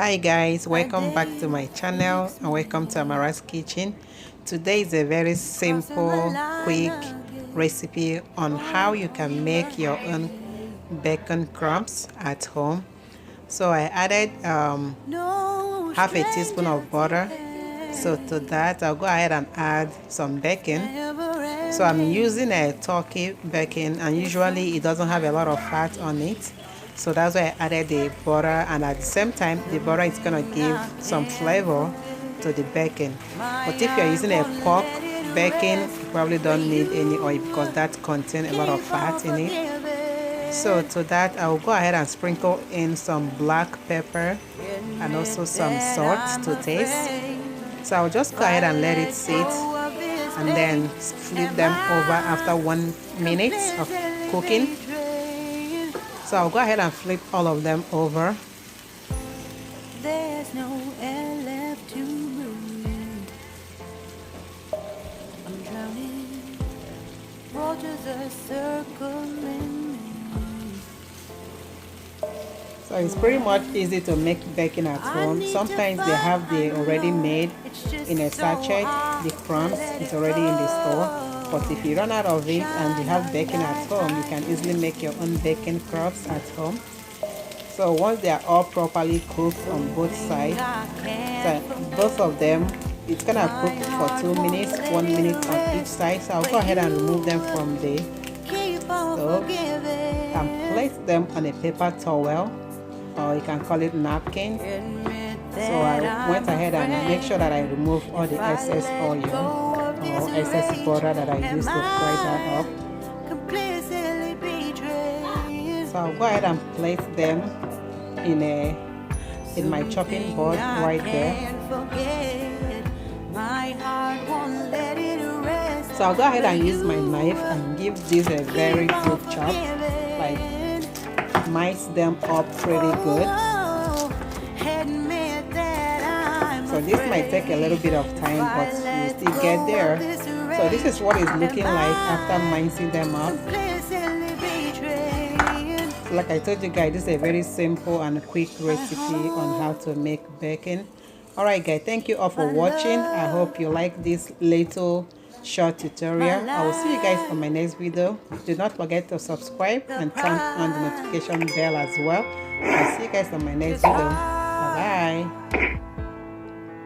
Hi guys, welcome back to my channel and welcome to Amara's Kitchen. Today is a very simple, quick recipe on how you can make your own bacon crumbs at home. So I added half a teaspoon of butter. So to that I'll go ahead and add some bacon. So I'm using a turkey bacon, and usually it doesn't have a lot of fat on it. So that's why I added the butter, and at the same time the butter is gonna give some flavor to the bacon. But if you're using a pork bacon, you probably don't need any oil because that contains a lot of fat in it. So to that I'll go ahead and sprinkle in some black pepper and also some salt to taste. So I'll just go ahead and let it sit and then flip them over after 1 minute of cooking. So I'll go ahead and flip all of them over. There's no air left to breathe. I'm drowning. Waters are circling me. So it's pretty much easy to make bacon at home. Sometimes they have the already made in a sachet, the crumbs is already in the store. But if you run out of it and you have bacon at home, you can easily make your own bacon crumbs at home. So once they are all properly cooked on both sides, so both of them, it's gonna cook for 2 minutes, 1 minute on each side. So I'll go ahead and remove them from the stove and place them on a paper towel, or you can call it napkin. So I went ahead and make sure that I remove all the excess oil or excess butter that I used to fry that up. So I'll go ahead and place them in my chopping board right there. So I'll go ahead and use my knife and give this a very good chop, like mice them up pretty good. So this might take a little bit of time, but you still get there. So this is what it's looking like after mincing them up. So like I told you guys, this is a very simple and quick recipe on how to make bacon. Alright guys, thank you all for watching. I hope you like this little short tutorial. I will see you guys on my next video. Do not forget to subscribe and turn on the notification bell as well. I'll see you guys on my next video. Bye bye.